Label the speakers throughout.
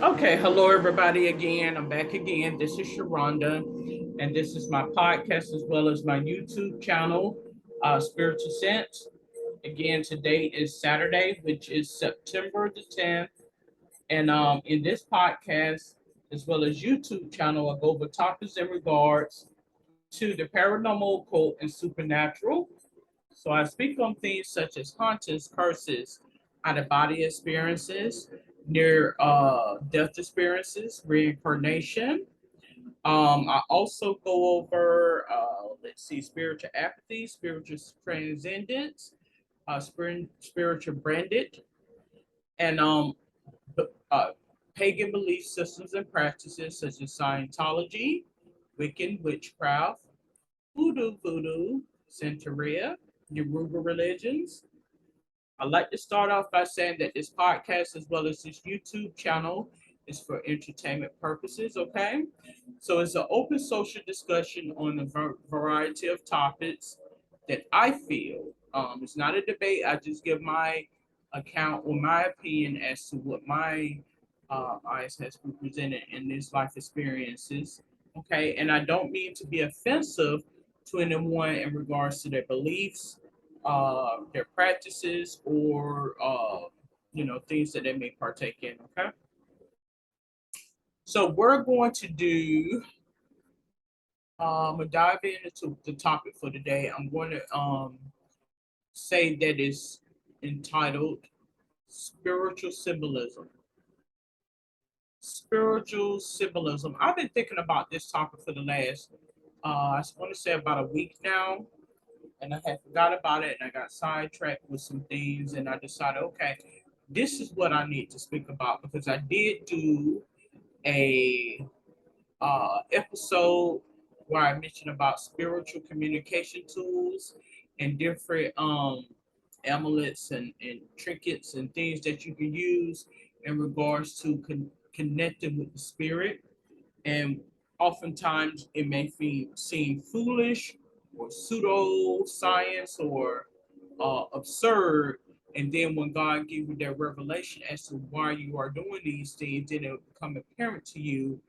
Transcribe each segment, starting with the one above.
Speaker 1: Okay, hello everybody again. I'm back again. This is Sharonda, and this is my podcast as well as my YouTube channel, Spiritual Sense. Again, today is Saturday, which is September the 10th. And in this podcast, as well as YouTube channel, I go over topics in regards to the paranormal, occult, and supernatural. So I speak on things such as hauntings, curses, out of body experiences, near death experiences, reincarnation. I also go over, let's see, spiritual apathy, spiritual transcendence, spiritual branded, and uh, pagan belief systems and practices such as Scientology, Wiccan witchcraft, voodoo, Santeria, Yoruba religions. I'd like to start off by saying that this podcast, as well as this YouTube channel, is for entertainment purposes, okay? So it's an open social discussion on a variety of topics that I feel. It's not a debate. I just give my account or my opinion as to what my eyes has been presented in this life experiences, okay? And I don't mean to be offensive to anyone in regards to their beliefs, their practices, or things that they may partake in. Okay, so we're going to do. Dive into the topic for today. I'm going to say that it's entitled "Spiritual Symbolism." Spiritual symbolism. I've been thinking about this topic for the last, I want to say about a week now, and I had forgot about it, and I got sidetracked with some things, and I decided, okay, this is what I need to speak about because I did do a episode where I mentioned about spiritual communication tools and different amulets and trinkets and things that you can use in regards to connecting with the spirit. And oftentimes it may seem foolish or pseudo science or absurd. And then when God gives you that revelation as to why you are doing these things, then it will become apparent to you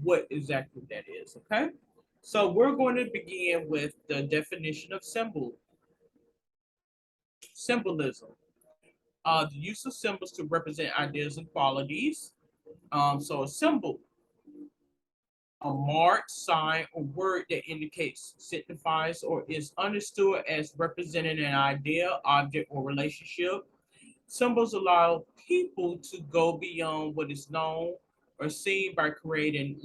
Speaker 1: what exactly that is. Okay. So we're going to begin with the definition of symbolism. The use of symbols to represent ideas and qualities. So a symbol, a mark, sign, or word that indicates, signifies, or is understood as representing an idea, object, or relationship. Symbols allow people to go beyond what is known or seen by creating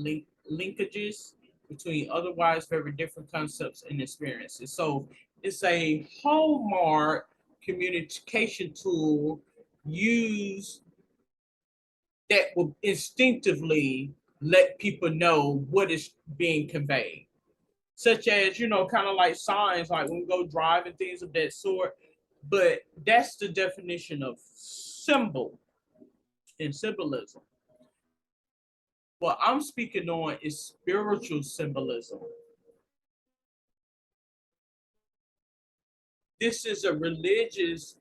Speaker 1: linkages between otherwise very different concepts and experiences. So it's a hallmark communication tool used that will instinctively let people know what is being conveyed, such as, kind of like signs, like when we go drive and things of that sort. But that's the definition of symbol and symbolism. What I'm speaking on is spiritual symbolism. This is a religious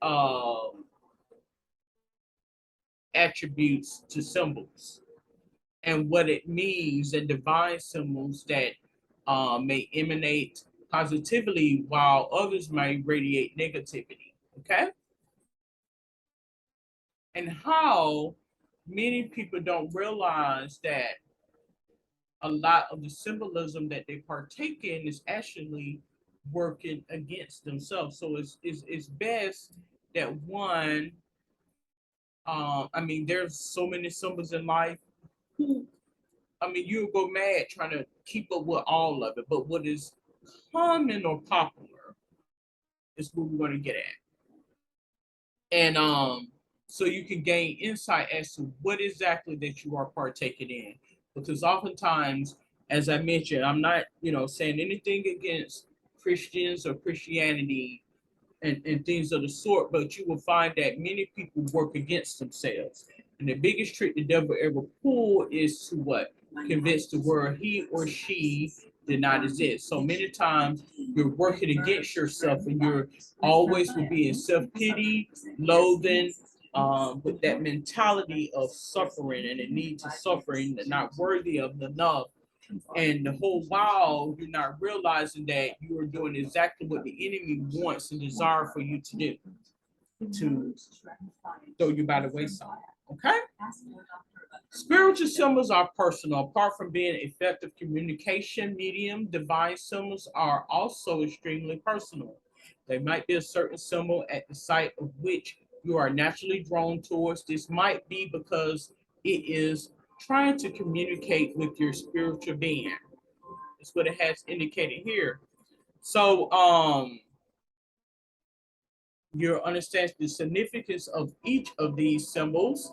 Speaker 1: attributes to symbols and what it means, and divine symbols that may emanate positively while others may radiate negativity. Okay, and how many people don't realize that a lot of the symbolism that they partake in is actually working against themselves. So it's best that one, I mean, there's so many symbols in life. Who, I mean, you'll go mad trying to keep up with all of it, but what is common or popular is what we want to get at. And so you can gain insight as to what exactly that you are partaking in. Because oftentimes, as I mentioned, I'm not, saying anything against Christians or Christianity and things of the sort, but you will find that many people work against themselves. And the biggest trick the devil ever pulled is to what? Convince the world he or she did not exist. So many times you're working against yourself and you're always will be in self-pity, loathing, with that mentality of suffering and the need to suffer and not worthy of enough. And the whole while you're not realizing that you are doing exactly what the enemy wants and desire for you to do, to throw you by the wayside. Okay? Spiritual symbols are personal. Apart from being effective communication medium, divine symbols are also extremely personal. They might be a certain symbol at the sight of which you are naturally drawn towards. This might be because it is trying to communicate with your spiritual being. That's what it has indicated here. So you understand the significance of each of these symbols.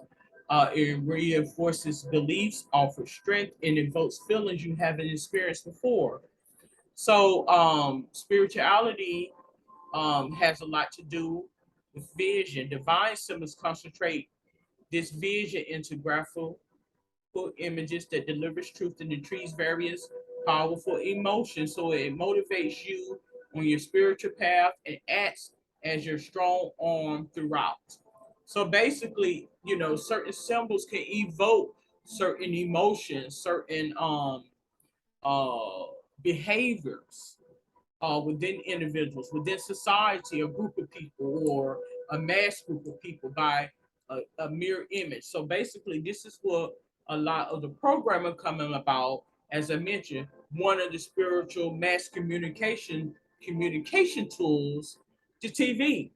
Speaker 1: It reinforces beliefs, offers strength, and invokes feelings you haven't experienced before. So spirituality has a lot to do with vision. Divine symbols concentrate this vision into graphical images that delivers truth and trees various powerful emotions. So it motivates you on your spiritual path and acts as your strong arm throughout. So basically, you know, certain symbols can evoke certain emotions, certain uh behaviors within individuals, within society, a group of people, or a mass group of people by a mere image. So basically, this is what a lot of the programming coming about. As I mentioned, one of the spiritual mass communication tools, the TV.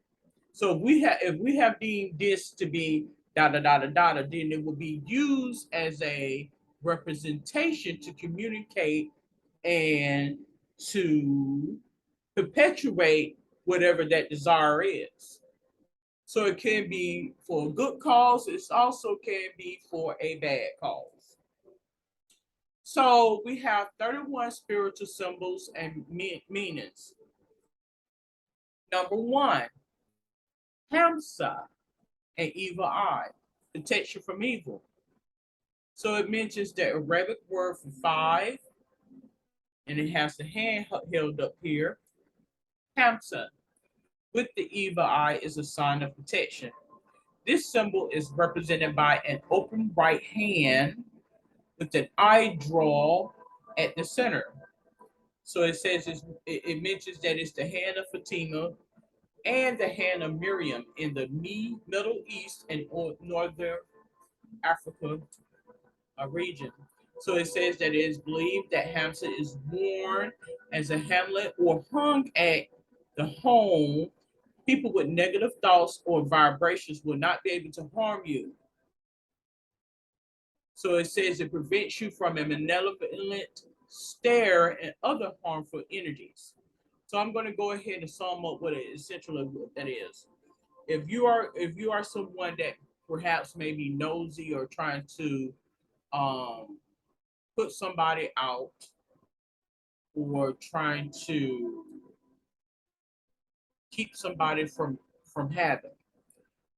Speaker 1: So if we have deemed this to be da da da da da, then it will be used as a representation to communicate and to perpetuate whatever that desire is. So it can be for a good cause, it also can be for a bad cause. So we have 31 spiritual symbols and meanings. Number one, Hamsa, an evil eye, protection from evil. So it mentions the Arabic word for five, and it has the hand held up here. Hamsa, with the evil eye, is a sign of protection. This symbol is represented by an open right hand with an eye draw at the center. So it says it mentions that it's the hand of Fatima and the hand of Miriam in the Middle East and Northern Africa region. So it says that it is believed that Hamsa is worn as a hamlet or hung at the home. People with negative thoughts or vibrations will not be able to harm you. So it says it prevents you from a malevolent stare and other harmful energies. So I'm going to go ahead and sum up what it essentially what that is. If you are someone that perhaps may be nosy or trying to um, put somebody out or trying to keep somebody from having,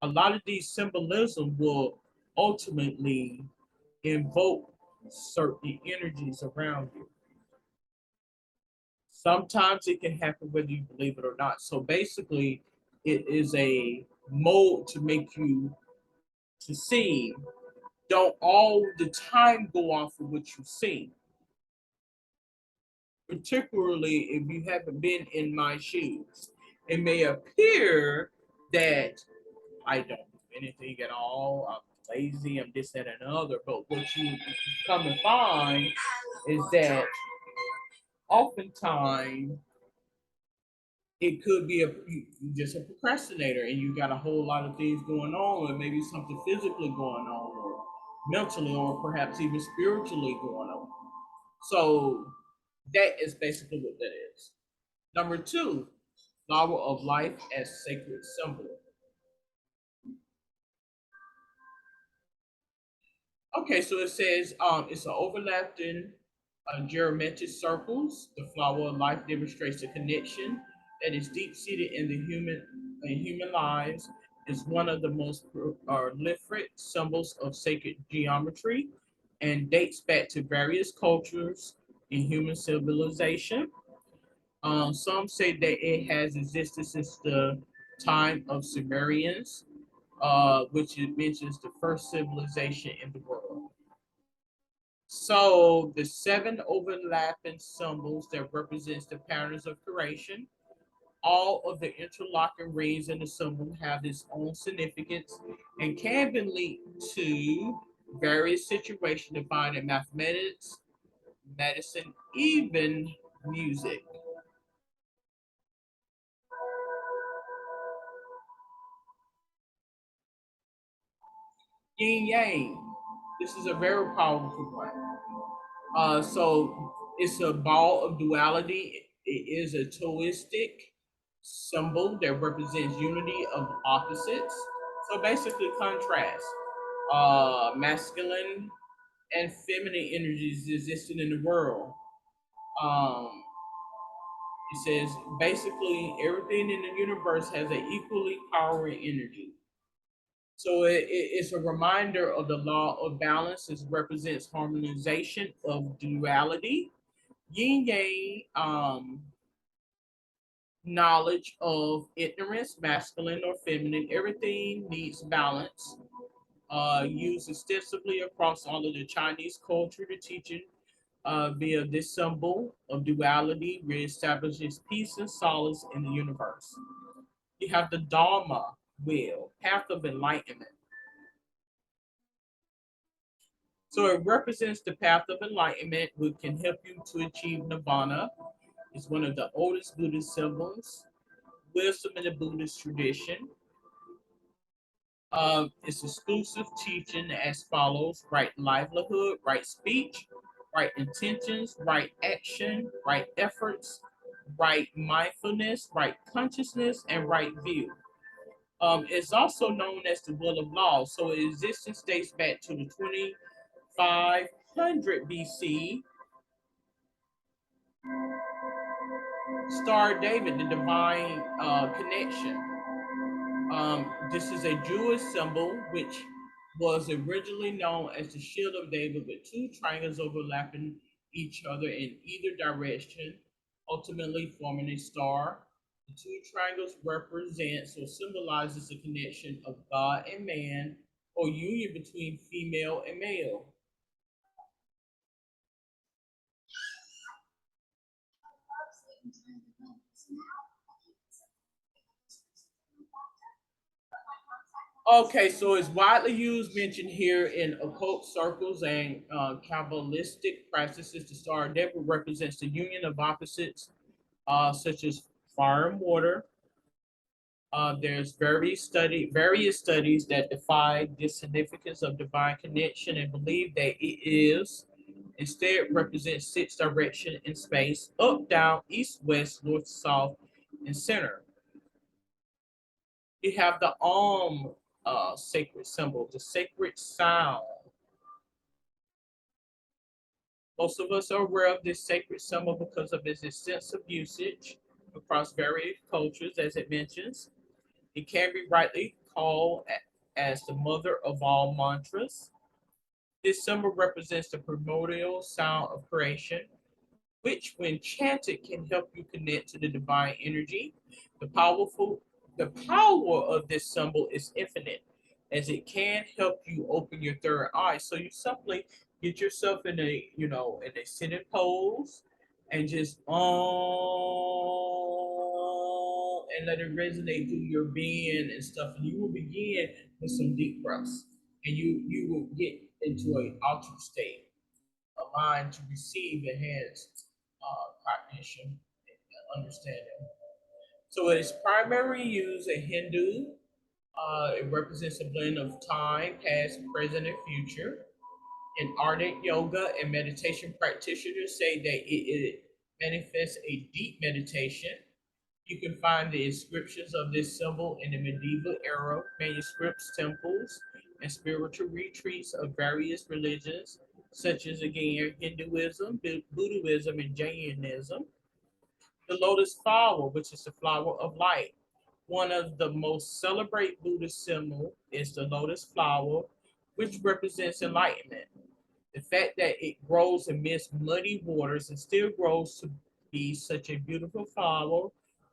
Speaker 1: a lot of these symbolism will ultimately invoke certain energies around you. Sometimes it can happen whether you believe it or not. So basically, it is a mode to make you to see. Don't all the time go off of what you see. Particularly if you haven't been in my shoes. It may appear that I don't do anything at all. I'm lazy. I'm this, that, and another. But what you come to find is that oftentimes it could be just a procrastinator, and you got a whole lot of things going on, or maybe something physically going on, or mentally, or perhaps even spiritually going on. So that is basically what that is. Number two, flower of life as sacred symbol. Okay, so it says it's an overlapping geometric circles. The flower of life demonstrates a connection that is deep seated in human lives. Is one of the most prolific symbols of sacred geometry, and dates back to various cultures in human civilization. Some say that it has existed since the time of Sumerians. which it mentions the first civilization in the world. So the seven overlapping symbols that represents the patterns of creation. All of the interlocking rings in the symbol have its own significance and can be linked to various situations defined in mathematics, medicine, even music. Yin Yang. This is a very powerful one. So it's a ball of duality. It is a toistic symbol that represents unity of opposites. So basically, contrast. Masculine and feminine energies existing in the world. Um, it says basically everything in the universe has an equally powering energy. So it's a reminder of the law of balance. It represents harmonization of duality. Yin Yang, knowledge of ignorance, masculine or feminine. Everything needs balance. Used extensively across all of the Chinese culture, the teaching via this symbol of duality reestablishes peace and solace in the universe. You have the Dharma wheel, path of enlightenment. So it represents the path of enlightenment, which can help you to achieve nirvana. It's one of the oldest Buddhist symbols. Wisdom in the Buddhist tradition. Its exclusive teaching as follows: right livelihood, right speech, right intentions, right action, right efforts, right mindfulness, right consciousness, and right view. It's also known as the will of law. So its existence dates back to the 2500 BC. Star David, the divine connection. This is a Jewish symbol which was originally known as the Shield of David with two triangles overlapping each other in either direction, ultimately forming a star. The two triangles represents or symbolizes the connection of God and man or union between female and male. Okay, so it's widely used, mentioned here in occult circles and Kabbalistic practices. The Star of David represents the union of opposites, such as fire and water. There's various studies that define the significance of divine connection and believe that it is instead represents six direction in space: up, down, east, west, north, south, and center. You have the sacred symbol, the sacred sound. Most of us are aware of this sacred symbol because of its extensive usage across various cultures, as it mentions. It can be rightly called as the mother of all mantras. This symbol represents the primordial sound of creation, which, when chanted, can help you connect to the divine energy. The powerful, the power of this symbol is infinite, as it can help you open your third eye. So you simply get yourself in a, in a sitting pose, and just and let it resonate through your being and stuff. And you will begin with some deep breaths, and you will get into an altered state of mind to receive enhanced cognition and understanding. So it is primarily used in Hindu. It represents a blend of time, past, present, and future. In ardent yoga and meditation practitioners say that it manifests a deep meditation. You can find the inscriptions of this symbol in the medieval era manuscripts, temples, and spiritual retreats of various religions, such as again Hinduism, Buddhism, and Jainism. The lotus flower, which is the flower of light. One of the most celebrated Buddhist symbols is the lotus flower, which represents enlightenment. The fact that it grows amidst muddy waters and still grows to be such a beautiful flower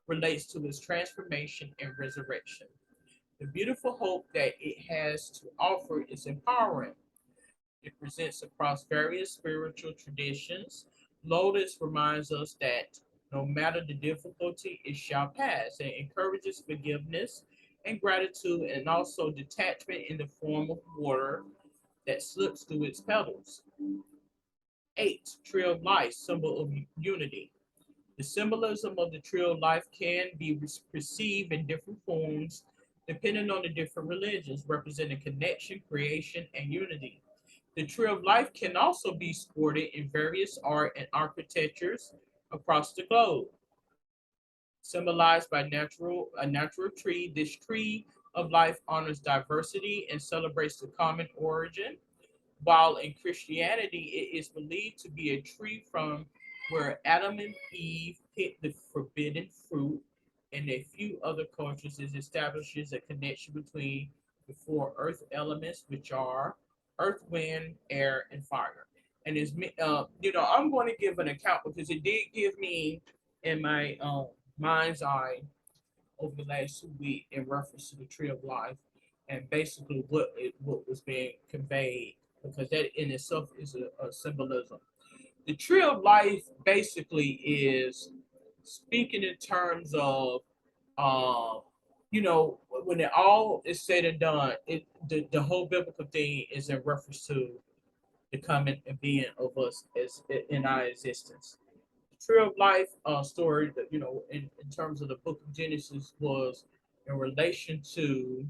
Speaker 1: relates to its transformation and resurrection. The beautiful hope that it has to offer is empowering. It presents across various spiritual traditions. Lotus reminds us that no matter the difficulty, it shall pass, and encourages forgiveness and gratitude, and also detachment in the form of water that slips through its petals. 8. Trilled life, symbol of unity. The symbolism of the trilled life can be perceived in different forms depending on the different religions, representing connection, creation, and unity. The tree of life can also be sported in various art and architectures across the globe. Symbolized by a natural tree, this tree of life honors diversity and celebrates the common origin, while in Christianity it is believed to be a tree from where Adam and Eve picked the forbidden fruit. In a few other cultures, it establishes a connection between the four earth elements, which are earth, wind, air, and fire. And I'm going to give an account because it did give me in my mind's eye over the last 2 weeks in reference to the tree of life and basically what was being conveyed, because that in itself is a symbolism. The tree of life basically is speaking in terms of, uh, when it all is said and done, the whole biblical thing is in reference to the coming and being of us as in our existence. The tree of life story, that in terms of the book of Genesis, was in relation to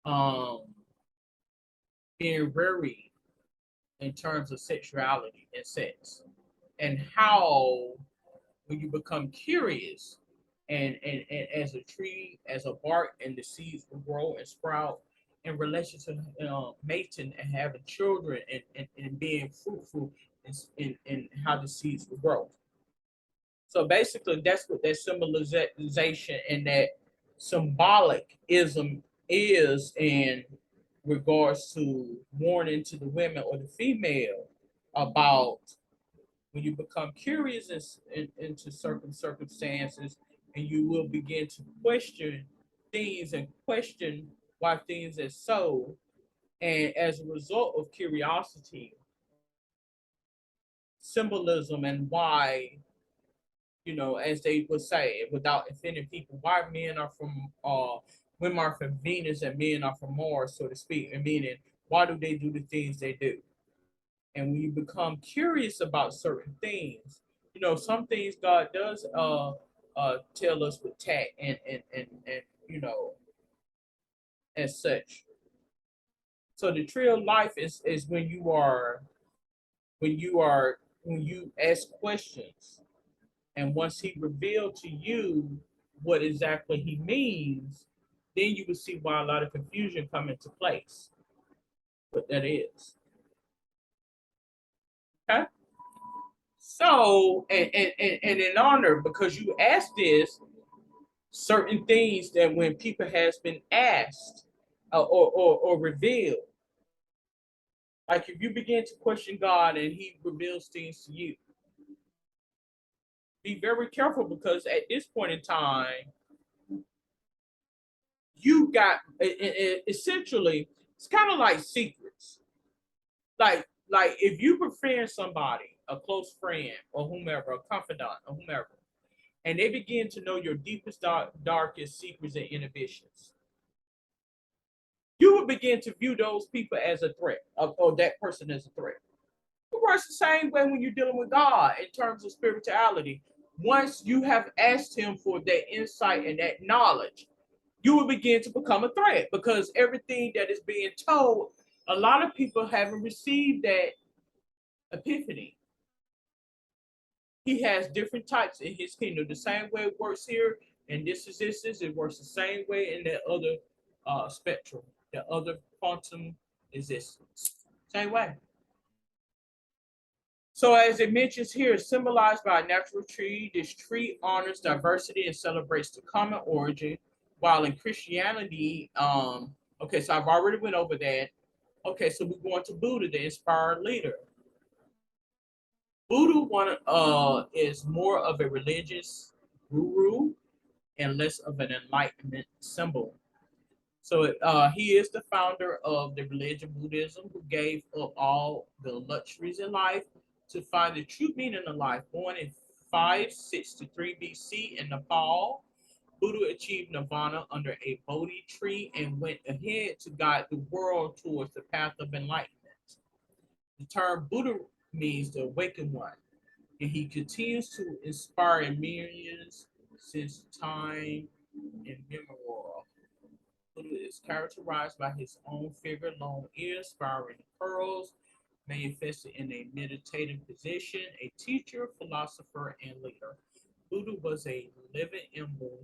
Speaker 1: um, being very in terms of sexuality and sex, and how when you become curious and as a tree, as a bark, and the seeds will grow and sprout in relation to mating and having children and being fruitful in how the seeds will grow. So basically, that's what that symbolization and that symbolicism is in regards to warning to the women or the female about when you become curious into certain circumstances, and you will begin to question things and question why things are so. And as a result of curiosity, symbolism, and why, as they would say, without offending people, why men are from women are from Venus and men are from Mars, so to speak, and meaning why do they do the things they do? And when you become curious about certain things, some things God does tell us with tact and as such. So the tree of life is when you ask questions, and once he revealed to you what exactly he means, then you will see why a lot of confusion come into place. What that is. Okay. So, and in honor, because you asked this, certain things that when people has been asked or revealed, like if you begin to question God and he reveals things to you, be very careful, because at this point in time, you got essentially, it's kind of like secrets. Like if you befriend somebody, a close friend or whomever, a confidant or whomever, and they begin to know your deepest, darkest secrets and inhibitions, you will begin to view those people as a threat, or that person as a threat. It works the same way when you're dealing with God in terms of spirituality. Once you have asked him for that insight and that knowledge, you will begin to become a threat, because everything that is being told, a lot of people haven't received that epiphany. He has different types in his kingdom. The same way it works here, and this, it works the same way in that other spectrum, the other quantum existence. Same way. So as it mentions here, symbolized by a natural tree, this tree honors diversity and celebrates the common origin, while in Christianity, okay, so I've already went over that. Okay, so we're going to Buddha, the inspired leader. Buddha is more of a religious guru, and less of an enlightenment symbol. So he is the founder of the religion Buddhism, who gave up all the luxuries in life to find the true meaning of life. Born in 563 BC in Nepal, Buddha achieved nirvana under a Bodhi tree and went ahead to guide the world towards the path of enlightenment. The term Buddha means the awakened one, and he continues to inspire millions since time immemorial. Buddha is characterized by his own figure, long ears, spiraling curls, manifested in a meditative position, a teacher, philosopher, and leader. Buddha was a living emblem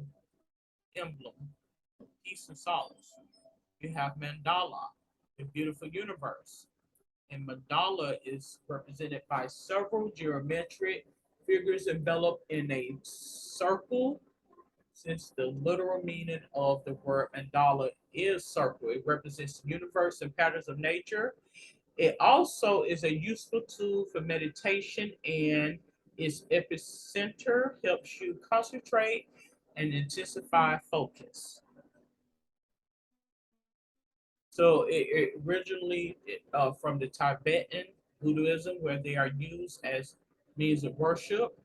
Speaker 1: of peace and solace. You have Mandala, the beautiful universe. And Mandala is represented by several geometric figures enveloped in a circle, since the literal meaning of the word mandala is circle. It represents the universe and patterns of nature. It also is a useful tool for meditation, and its epicenter helps you concentrate and intensify focus. So it originally from the Tibetan Buddhism, where they are used as means of worship.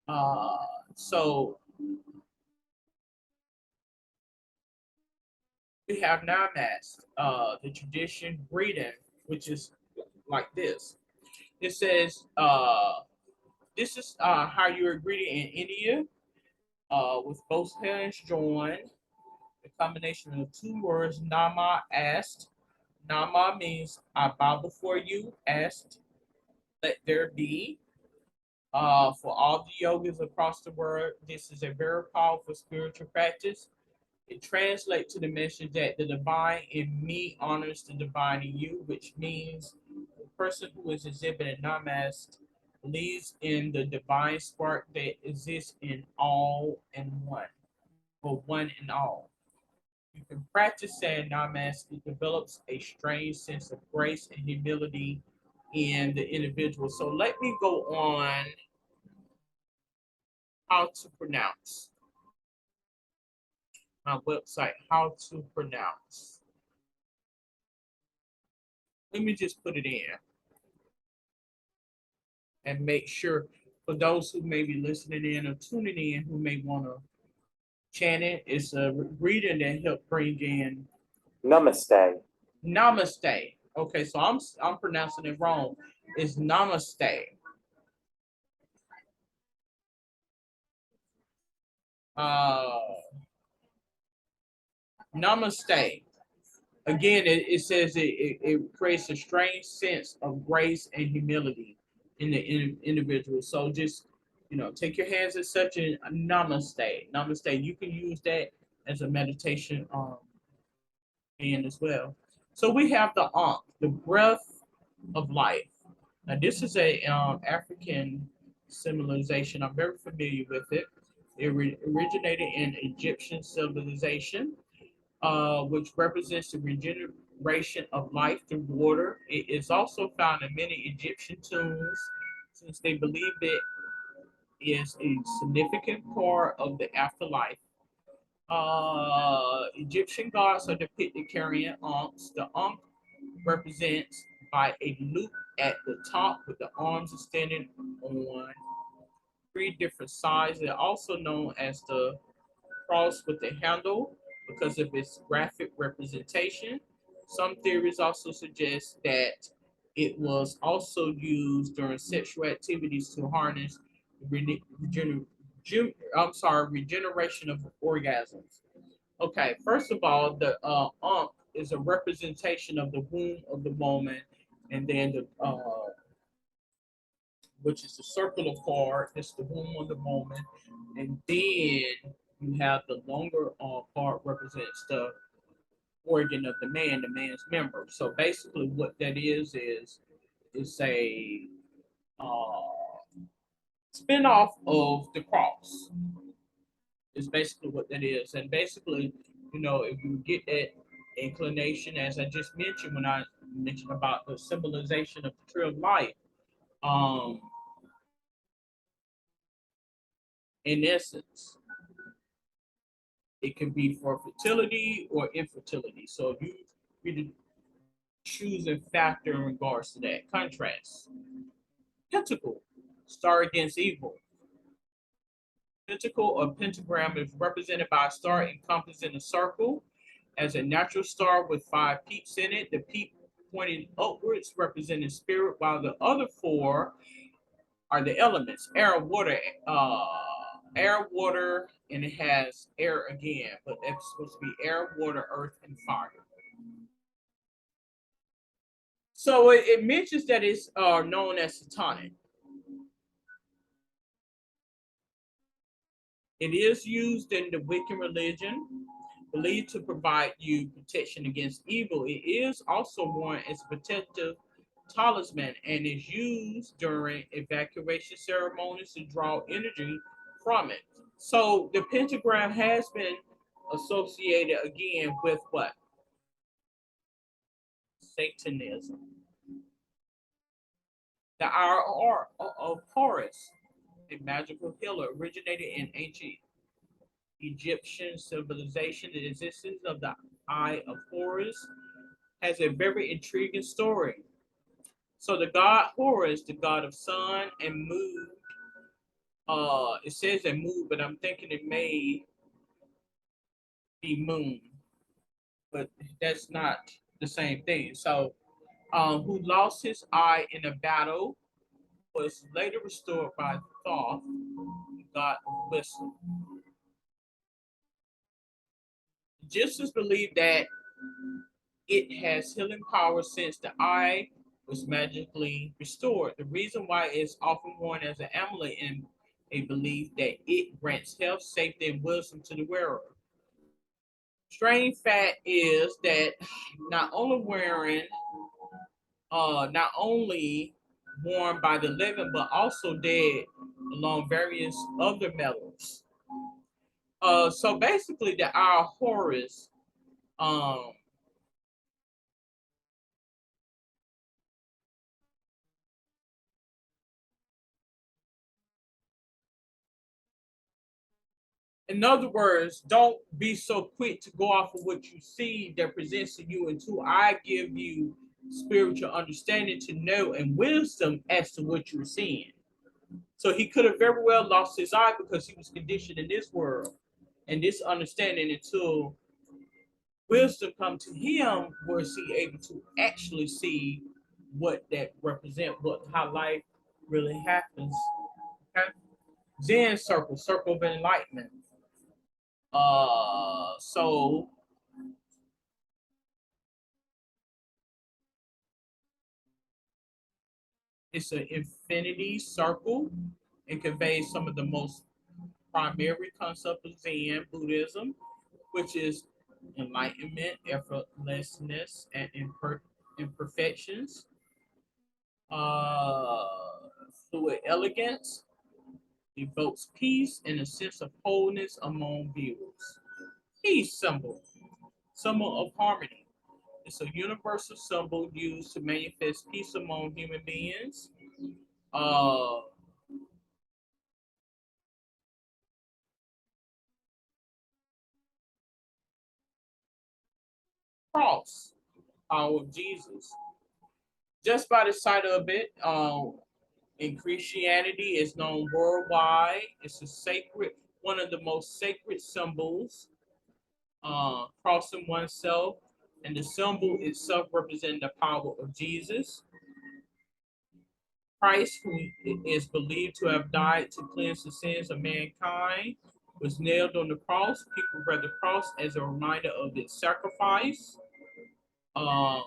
Speaker 1: Uh, so we have Namas, the tradition greeting, which is like this. It says, this is how you're greeted in India, with both hands joined. The combination of two words, Nama asked. Nama means I bow before you, asked, let there be. For all the yogis across the world, this is a very powerful spiritual practice. It translates to the message that the divine in me honors the divine in you, which means the person who is exhibiting Namaste believes in the divine spark that exists in all and one, or one and all. You can practice saying Namaste. It develops a strange sense of grace and humility in the individual. So let me go on how to pronounce my website, how to pronounce. Let me just put it in and make sure for those who may be listening in or tuning in who may want to chant it. It's a reading that help bring in
Speaker 2: Namaste.
Speaker 1: Namaste. Okay, so I'm pronouncing it wrong. It's Namaste. Uh, Namaste. Again, it says it creates a strange sense of grace and humility in the individual. So just, take your hands as such and namaste. Namaste. You can use that as a meditation hand as well. So we have the Ankh, the breath of life. Now this is a African symbolization. I'm very familiar with it. It originated in Egyptian civilization, which represents the regeneration of life through water. It is also found in many Egyptian tombs, since they believe it is a significant part of the afterlife. Egyptian gods are depicted carrying ankhs. The ankh represents by a loop at the top with the arms extended on three different sides. They're also known as the cross with the handle because of its graphic representation. Some theories also suggest that it was also used during sexual activities to harness regeneration of orgasms. Okay, first of all, the Ankh is a representation of the womb of the woman, and then the which is the circular part, it's the womb of the woman, and then you have the longer part represents the organ of the man's member. So basically, what that is a uh, spin-off of the cross. Is basically what that is, and basically, if you get that inclination, as I just mentioned when I mentioned about the symbolization of the tree of life, um, in essence, It can be for fertility or infertility. So you be the choosing factor in regards to that. Contrast. Pentacle, star against evil. Pentacle or pentagram is represented by a star encompassing a circle as a natural star with 5 peaks in it. The peak pointing upwards representing spirit, while the other 4 are the elements: air, water, and it has air again, but that's supposed to be air, water, earth, and fire. So it mentions that it's known as satanic. It is used in the Wiccan religion, believed to provide you protection against evil. It is also worn as a protective talisman and is used during evacuation ceremonies to draw energy from it. So the pentagram has been associated again with what? Satanism. The hour of Horus, a magical healer, originated in ancient Egyptian civilization. The existence of the Eye of Horus has a very intriguing story. So the god Horus, the god of sun and moon, it says that moon, but I'm thinking it may be moon, but that's not the same thing. So, who lost his eye in a battle was later restored by Thoth, the god of wisdom. Egyptians believe that it has healing power since the eye was magically restored. The reason why it's often worn as an amulet in a belief that it grants health, safety, and wisdom to the wearer. Strange fact is that not only wearing, not only worn by the living, but also dead along various other metals. So basically, the our Horus, um, in other words, don't be so quick to go off of what you see that presents to you until I give you spiritual understanding to know and wisdom as to what you're seeing. So he could have very well lost his eye because he was conditioned in this world and this understanding until wisdom come to him, was he able to actually see what that represent, what how life really happens. Okay. Zen circle, circle of enlightenment. So it's an infinity circle. It conveys some of the most primary concepts of Zen Buddhism, which is enlightenment, effortlessness, and imperfections. Uh, Fluid elegance evokes peace and a sense of wholeness among viewers. Peace symbol, symbol of harmony. It's a universal symbol used to manifest peace among human beings. Uh, Cross, power of Jesus. Just by the sight of it, in Christianity, it's known worldwide. It's a sacred, one of the most sacred symbols, crossing oneself, and the symbol itself represents the power of Jesus. Christ, who is believed to have died to cleanse the sins of mankind, was nailed on the cross. People read the cross as a reminder of its sacrifice, um,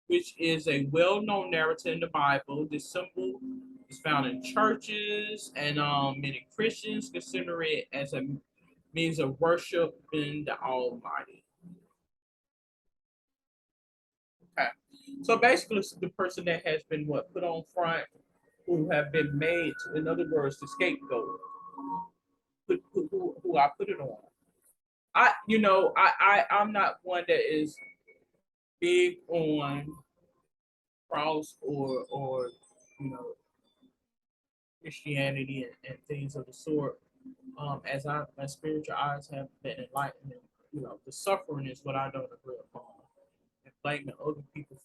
Speaker 1: which is a well-known narrative in the Bible. This symbol is found in churches, and many Christians consider it as a means of worshiping the Almighty. Okay. So basically, it's the person that has been what put on front, who have been made, in other words, the scapegoat, who I put it on. I'm not one that is big on cross or you know Christianity and things of the sort. As my spiritual eyes have been enlightened, the suffering is what I don't agree upon. And blaming other people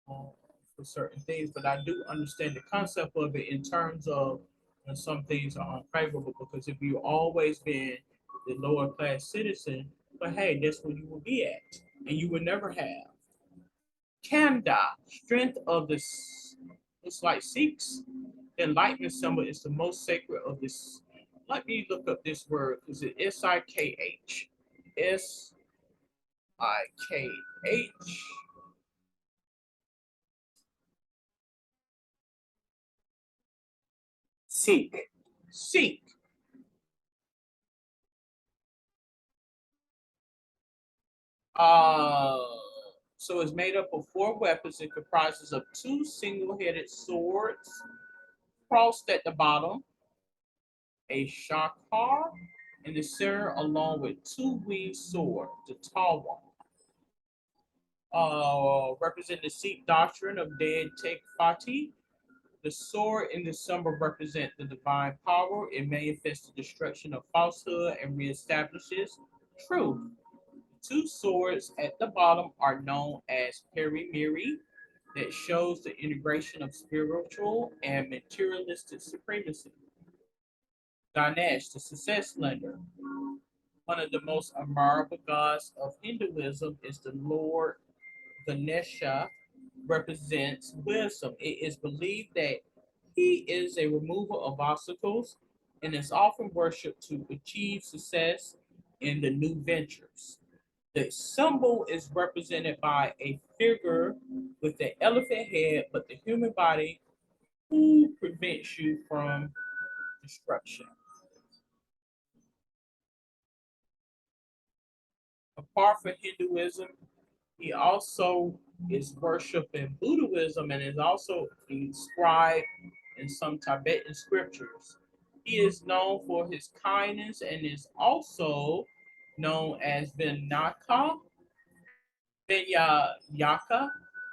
Speaker 1: um, for certain things, but I do understand the concept of it in terms of when some things are unfavorable. Because if you've always been the lower class citizen, but hey, that's where you will be at, and you will never have. Kanda, strength of this. It's like Sikhs. The enlightenment symbol is the most sacred of this. Let me look up this word. Is it Sikh? Sikh.
Speaker 2: Seek.
Speaker 1: Sikh. Uh, so it's made up of four weapons. It comprises of two single-headed swords crossed at the bottom, a shakar in the center, along with two winged swords, the tall one. Represent the Sikh doctrine of dead take fati. The sword in the symbol represent the divine power. It manifests the destruction of falsehood and reestablishes truth. Two swords at the bottom are known as perimiri, that shows the integration of spiritual and materialistic supremacy. Ganesh, the success lender, one of the most admirable gods of Hinduism, is the Lord Ganesha, represents wisdom. It is believed that he is a remover of obstacles and is often worshipped to achieve success in the new ventures. The symbol is represented by a figure with the elephant head, but the human body who prevents you from destruction. Apart from Hinduism, he also is worshipped in Buddhism and is also inscribed in some Tibetan scriptures. He is known for his kindness and is also known as Vinyaka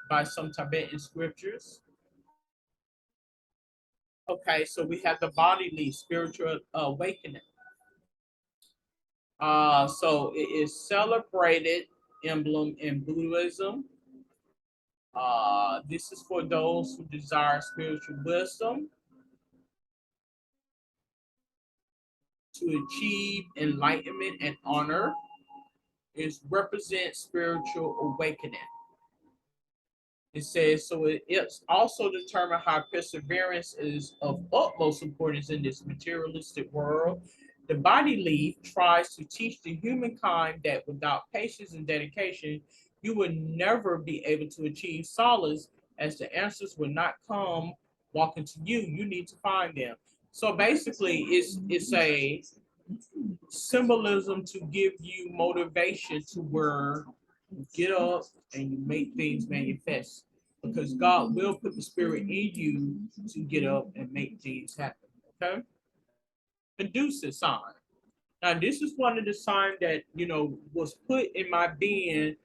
Speaker 1: by some Tibetan scriptures. Okay, so we have the bodily spiritual awakening. So it is celebrated emblem in Buddhism. This is for those who desire spiritual wisdom to achieve enlightenment and honor. It represents spiritual awakening. It says, so it's also determined how perseverance is of utmost importance in this materialistic world. The body leaf tries to teach the humankind that without patience and dedication, you will never be able to achieve solace, as the answers will not come walking to you. You need to find them. So basically, it's a symbolism to give you motivation to where you get up and you make things manifest, because God will put the spirit in you to get up and make things happen. Okay. Conducive sign. Now this is one of the signs that was put in my being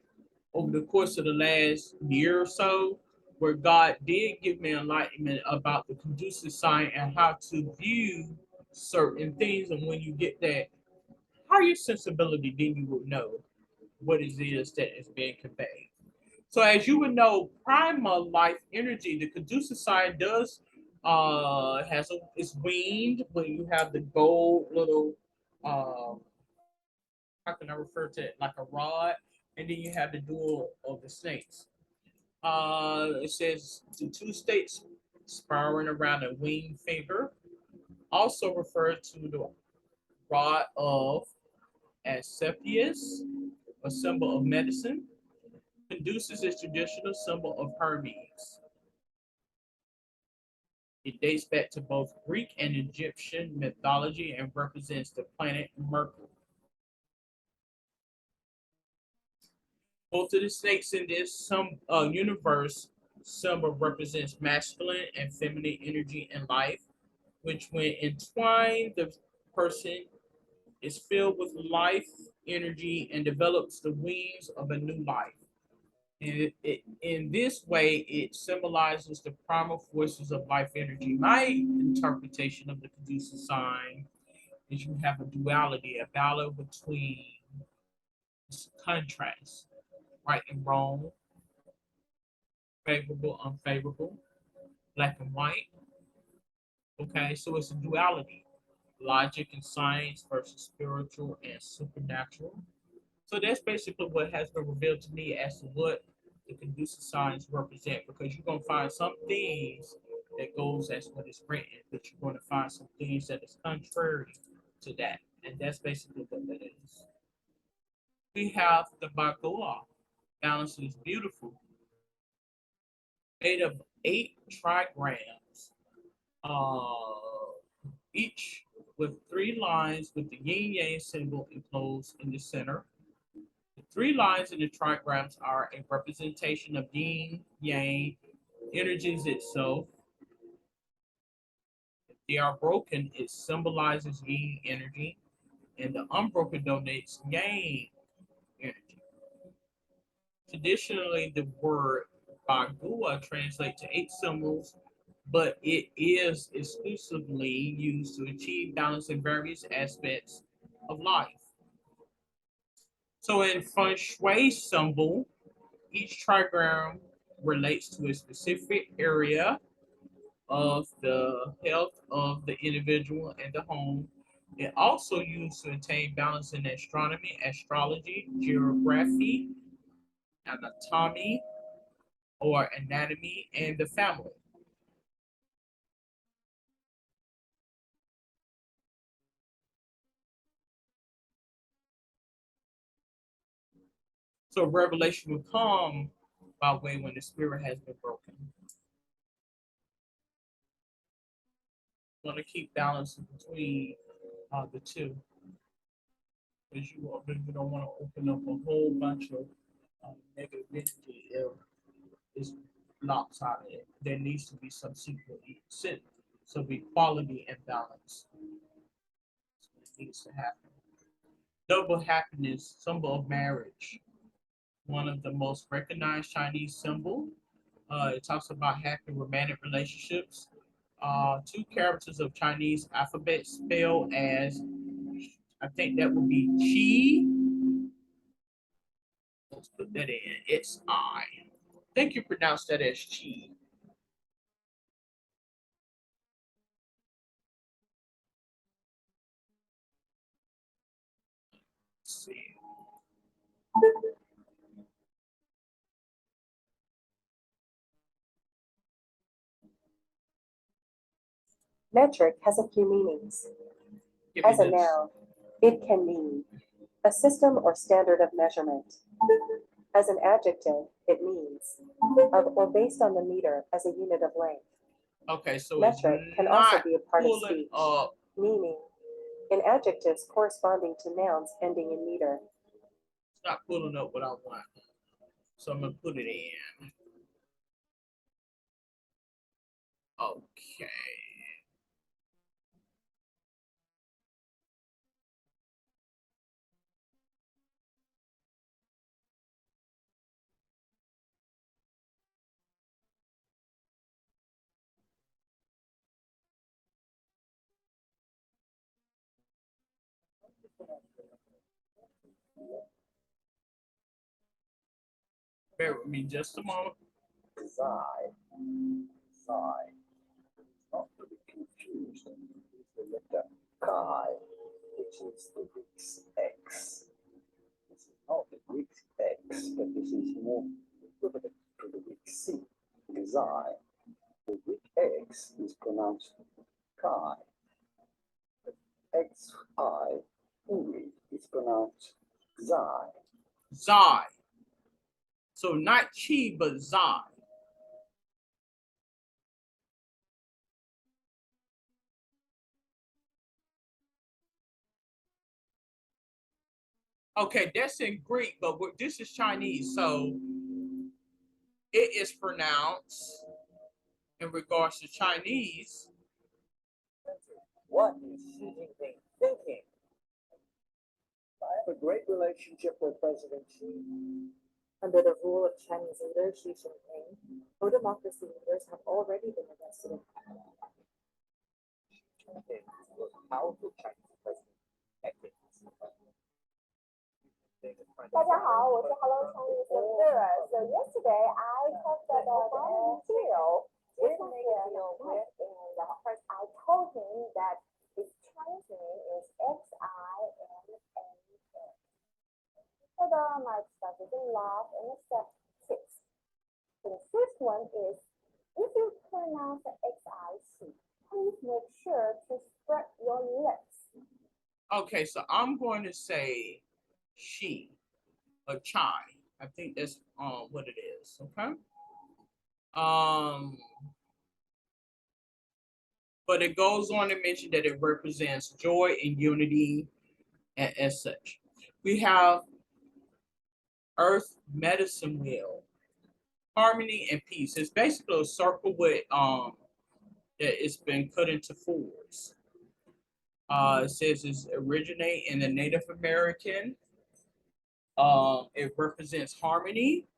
Speaker 1: over the course of the last year or so, where God did give me enlightenment about the conducive sign and how to view certain things. And when you get that higher sensibility, then you will know what it is that is being conveyed. So as you would know, primal life energy, the conducive side does it's winged when you have the gold little how can I refer to it, like a rod, and then you have the dual of the snakes. It says the two states spiraling around a winged finger, also referred to the rod of Asceptius, a symbol of medicine. Caduceus is traditional symbol of Hermes. It dates back to both Greek and Egyptian mythology and represents the planet Mercury. Both of the snakes in this universe symbol represents masculine and feminine energy in life, which when entwined, the person is filled with life energy and develops the wings of a new life. And in this way, it symbolizes the primal forces of life energy. My interpretation of the Caduceus sign is you have a duality, a battle between contrast, right and wrong, favorable, unfavorable, black and white. Okay, so it's a duality, logic and science versus spiritual and supernatural. So that's basically what has been revealed to me as to what the conducive signs represent, because you're gonna find some things that goes as what is written, but you're going to find some things that is contrary to that, and that's basically what that is. We have the Baccala Balance is beautiful, made of 8 trigrams, uh, each with 3 lines with the Yin Yang symbol enclosed in the center. The 3 lines in the trigrams are a representation of Yin Yang energies itself. If they are broken, it symbolizes Yin energy, and the unbroken donates Yang energy. Traditionally, the word Bagua translates to 8 symbols, but it is exclusively used to achieve balance in various aspects of life. So in Feng Shui symbol, each trigram relates to a specific area of the health of the individual and the home. It also used to attain balance in astronomy, astrology, geography, anatomy, or anatomy, and the family. So revelation will come by way when the spirit has been broken. You want to keep balance between the two, because you don't want to open up a whole bunch of negative energy if it's lopsided. There needs to be some sit, so equality and balance. It needs to happen. Double happiness, symbol of marriage, one of the most recognized Chinese symbol. It talks about happy romantic relationships. 2 characters of Chinese alphabet spelled as, I think that would be chi. Let's put that in. It's I. I think you pronounce that as chi. Let's see.
Speaker 2: Metric has a few meanings. As a noun, it can mean a system or standard of measurement. As an adjective, it means of or based on the meter as a unit of length.
Speaker 1: Okay, so
Speaker 2: metric can also be a part of speech, meaning in adjectives corresponding to nouns ending in meter.
Speaker 1: It's not pulling up what I want, so I'm gonna put it in. Okay. Bear with me just a moment.
Speaker 3: Psi, not to be confused with the letter chi, which is the Greek's X. This is not the Greek's X, but this is more equivalent to the Greek C, Xi. The Greek X is pronounced chi, but XI English is pronounced Xi.
Speaker 1: Zai. So not chi, but Zai. Okay, that's in Greek, but this is Chinese, so it is pronounced in regards to Chinese.
Speaker 3: What is Xi Jinping thinking? I have a great relationship with President Xi.
Speaker 4: Under the rule of Chinese leader Xi Jinping, pro-democracy leaders have already been arrested in Canada.
Speaker 3: Okay, was powerful Chinese president acted.
Speaker 5: 大家好，我是 Hello Chinese Mirror. So yesterday I talked about material with material with, and of course I told him that his Chinese name is Xi-N-N. Further, my expressions in love and acceptance. So the first one is, if you pronounce the X-I-C, please make sure to spread your lips.
Speaker 1: Okay, so I'm going to say she, a chai. I think that's what it is. Okay. But it goes on to mention that it represents joy and unity as such. We have Earth medicine wheel, harmony and peace. It's basically a circle with that it's been cut into fours. It says it's originate in the Native American. It represents harmony.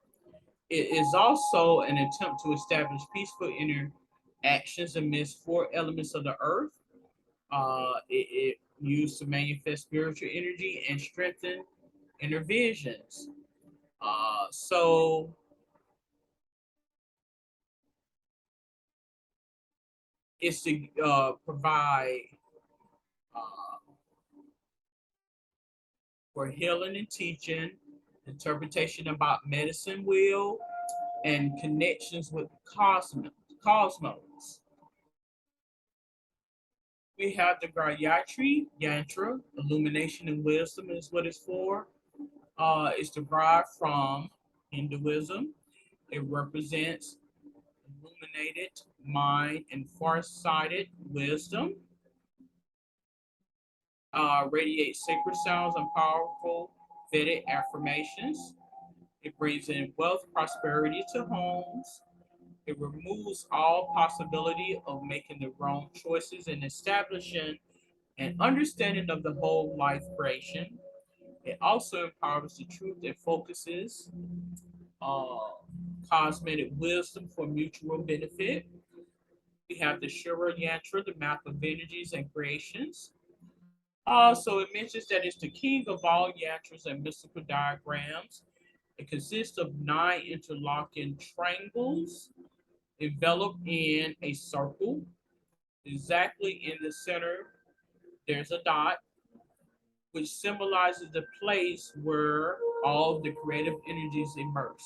Speaker 1: It is also an attempt to establish peaceful interactions amidst four elements of the earth. It used to manifest spiritual energy and strengthen inner visions. So it's to provide for healing and teaching, interpretation about medicine wheel, and connections with cosmos. We have the Garyatri, Yantra, illumination and wisdom is what it's for. It's derived from Hinduism. It represents illuminated mind and far-sighted wisdom. Radiates sacred sounds and powerful Vedic affirmations. It brings in wealth, prosperity to homes. It removes all possibility of making the wrong choices and establishing an understanding of the whole life creation. It also empowers the truth and focuses cosmetic wisdom for mutual benefit. We have the Shura Yantra, the map of energies and creations. So it mentions that it's the king of all yantras and mystical diagrams. It consists of 9 interlocking triangles enveloped in a circle. Exactly in the center, there's a dot, which symbolizes the place where all the creative energies emerge.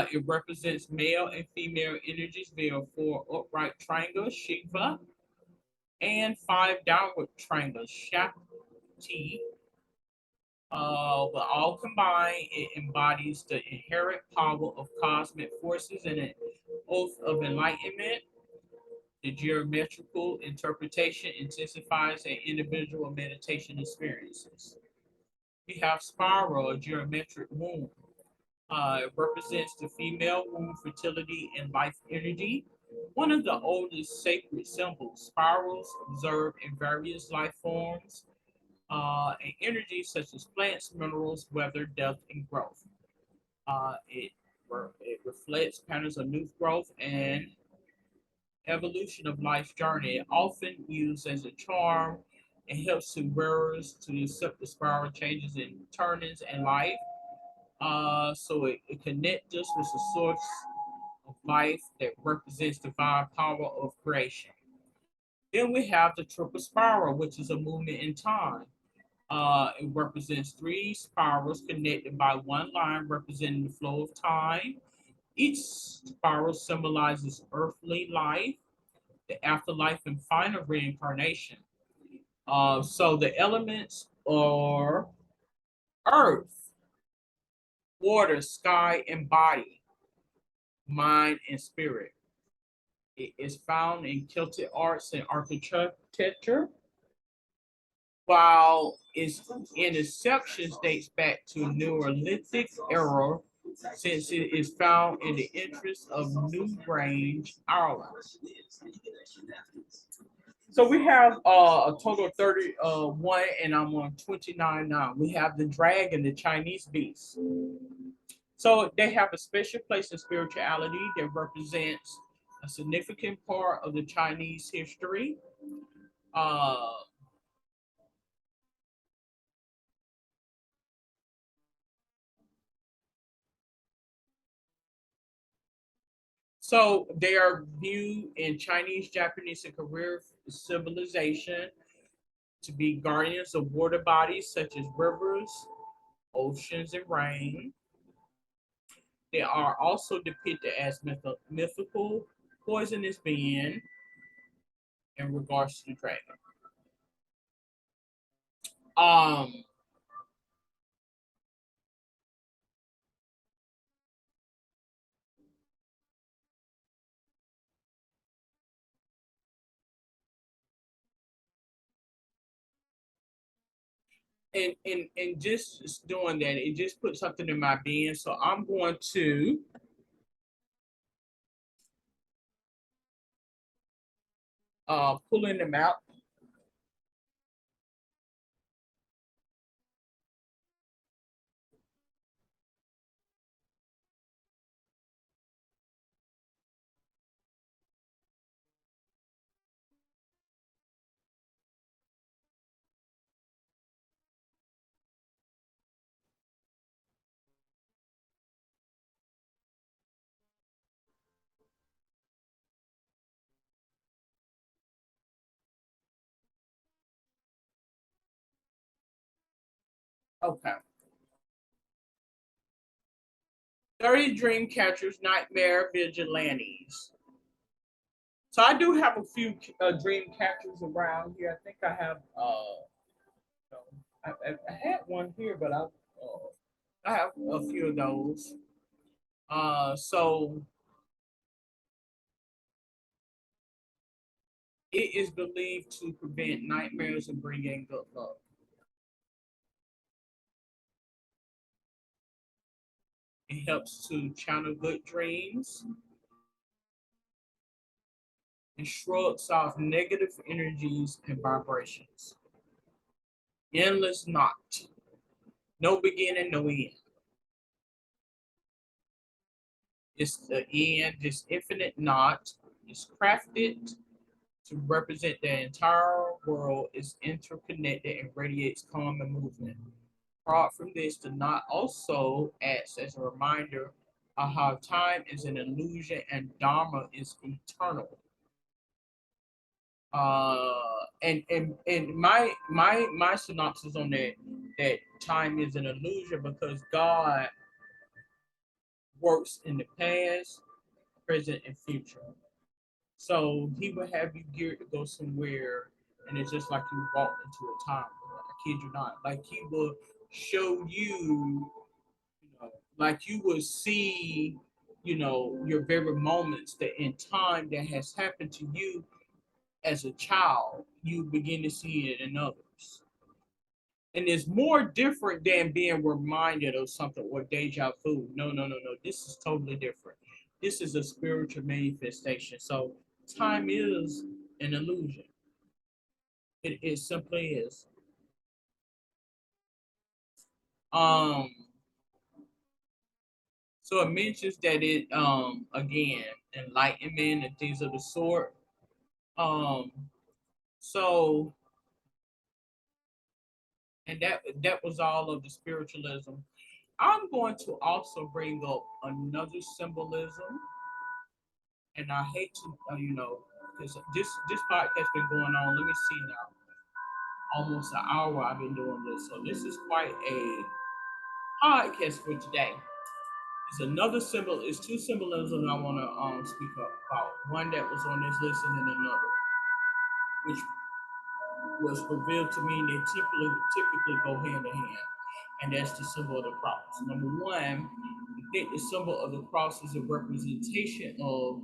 Speaker 1: It represents male and female energies via 4 upright triangles, Shiva, and 5 downward triangles, Shakti. But all combined, it embodies the inherent power of cosmic forces and an oath of enlightenment. The geometrical interpretation intensifies an individual meditation experiences. We have spiral, a geometric womb. It represents the female womb, fertility, and life energy. One of the oldest sacred symbols, spirals observed in various life forms and energies such as plants, minerals, weather, death, and growth. It reflects patterns of new growth and evolution of life's journey, often used as a charm. It helps to wearers to accept the spiral changes and turnings in life. So it connects us with the source of life that represents divine power of creation. Then we have the triple spiral, which is a movement in time. It represents 3 spirals connected by one line representing the flow of time. Each spiral symbolizes earthly life, the afterlife, and final reincarnation. So the elements are earth, water, sky, and body, mind, and spirit. It is found in Celtic arts and architecture, while its inception dates back to Neolithic era, since it is found in the entrance of Newgrange, Ireland. So we have a total of 31, and I'm on 29 now. We have the dragon, the Chinese beast. So they have a special place in spirituality that represents a significant part of the Chinese history. Uh, so they are viewed in Chinese, Japanese, and Korean civilization to be guardians of water bodies such as rivers, oceans, and rain. They are also depicted as mythical, poisonous being in regards to the dragon. Um, and just doing that, it just put something in my being. So I'm going to pulling them out. Okay. 30 dream catchers, nightmare vigilantes. So I do have a few dream catchers around here. I think I have I had one here, but I have a few of those. So it is believed to prevent nightmares and bring in good luck. It helps to channel good dreams and shrugs off negative energies and vibrations. Endless knot, no beginning, no end. It's the end, this infinite knot is crafted to represent the entire world is interconnected and radiates calm and movement. Apart from this, the knot also acts as a reminder of how time is an illusion and Dharma is eternal. And my synopsis on that time is an illusion because God works in the past, present, and future. So he would have you geared to go somewhere, and it's just like you walked into a time. I kid you not. Like he will show you, like you will see, your very moments that in time that has happened to you as a child, you begin to see it in others. And it's more different than being reminded of something or deja vu. No, no, no, no. This is totally different. This is a spiritual manifestation. So time is an illusion. It simply is. Um, so it mentions that it again, enlightenment and things of the sort. Um, so and that was all of the spiritualism. I'm going to also bring up another symbolism, and I hate to, because this podcast been going on. Let me see now, almost an hour I've been doing this, so this is quite a podcast for today. It's another symbol. It's two symbolisms I want to speak up about. One that was on this list, and then another, which was revealed to me. They typically go hand in hand, and that's the symbol of the cross. Number one, I think the symbol of the cross is a representation of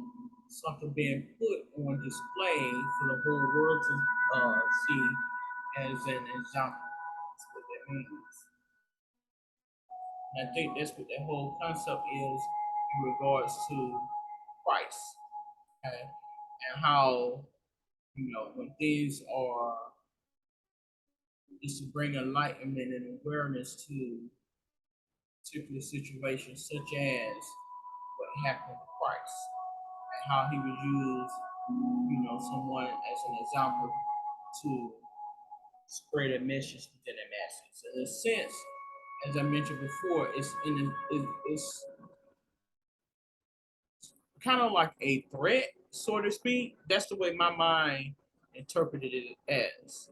Speaker 1: something being put on display for the whole world to see as an example. That's what that means. And I think that's what that whole concept is in regards to Christ, okay? And how when things are just to bring enlightenment and awareness to particular situations, such as what happened to Christ and how he would use, someone as an example to spread a message within the masses. In a sense, as I mentioned before, it's kind of like a threat, so to speak. That's the way my mind interpreted it as,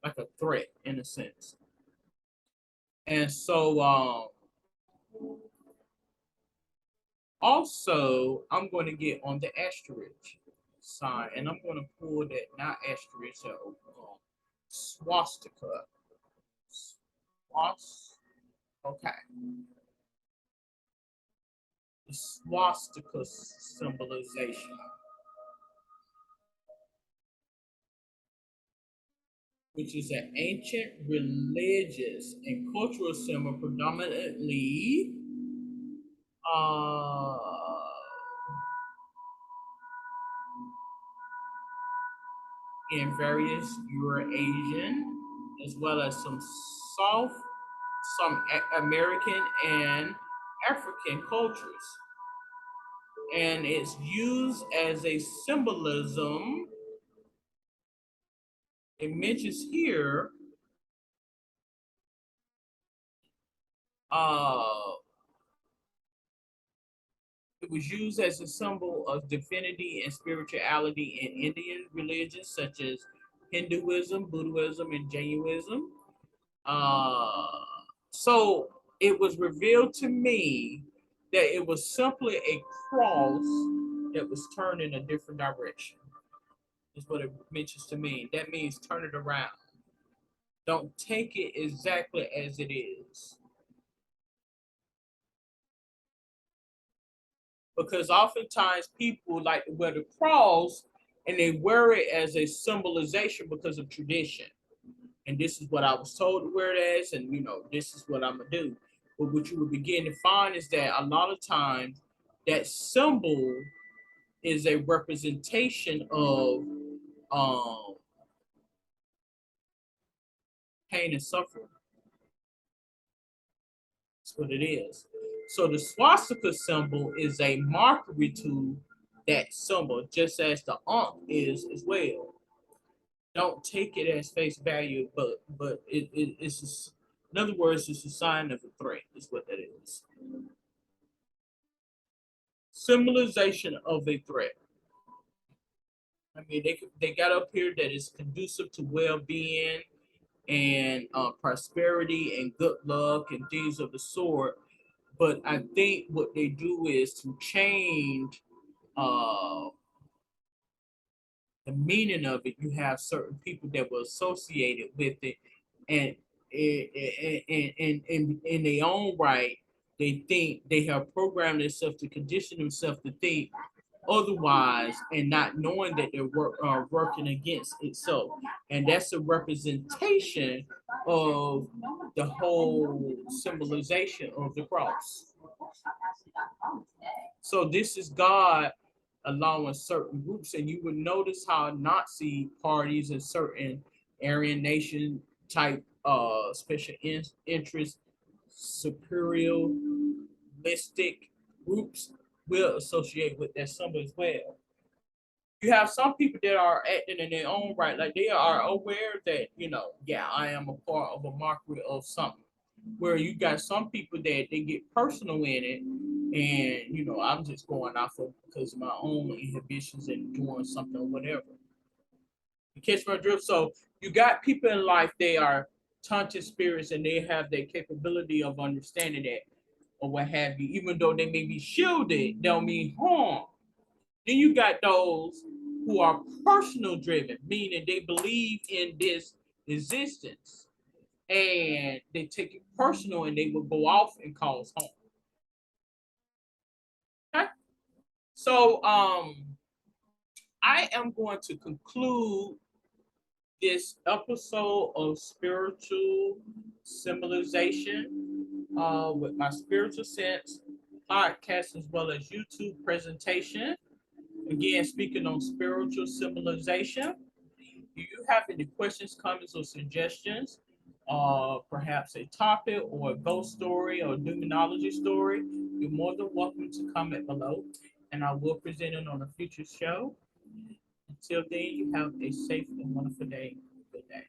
Speaker 1: like a threat in a sense. And so, also, I'm going to get on the asterisk sign, and I'm going to pull that, not asterisk, swastika. Okay. The Swastikas Symbolization, which is an ancient religious and cultural symbol predominantly uh, in various Eurasian as well as some American and African cultures. And it's used as a symbolism. It mentions here it was used as a symbol of divinity and spirituality in Indian religions such as Hinduism, Buddhism, and Jainism. So it was revealed to me that it was simply a cross that was turned in a different direction. Is what it mentions to me. That means turn it around. Don't take it exactly as it is. Because oftentimes people like to wear the cross and they wear it as a symbolization because of tradition. And this is what I was told to wear it as, and this is what I'm gonna do. But what you will begin to find is that a lot of times that symbol is a representation of um, pain and suffering. That's what it is. So the swastika symbol is a mockery to that symbol, just as the Ankh is as well. Don't take it as face value, but it's just, in other words, it's a sign of a threat. Is what that is. Symbolization of a threat. I mean, they got up here that is conducive to well-being and prosperity and good luck and things of the sort. But I think what they do is to change uh, the meaning of it. You have certain people that were associated with it, and in their own right, they think they have programmed themselves to condition themselves to think otherwise, and not knowing that they're working against itself. And that's a representation of the whole symbolization of the cross. So this is God allowing certain groups, and you would notice how Nazi parties and certain Aryan nation type special interest superialistic groups will associate with that symbol as well. You have some people that are acting in their own right, like they are aware that, yeah, I am a part of a mockery of something. Where you got some people that they get personal in it, and I'm just going off of because of my own inhibitions and doing something or whatever. You catch my drift? So you got people in life, they are taunted spirits and they have the capability of understanding that or what have you, even though they may be shielded, they'll mean harm. Then you got those who are personal driven, meaning they believe in this existence and they take it personal and they will go off and cause harm. Okay? So I am going to conclude this episode of Spiritual Symbolization with my Spiritual Sense podcast as well as YouTube presentation. Again, speaking on spiritual symbolization. Do you have any questions, comments, or suggestions? Perhaps a topic or a ghost story or demonology story, you're more than welcome to comment below, and I will present it on a future show. Until then, you have a safe and wonderful day. Good day.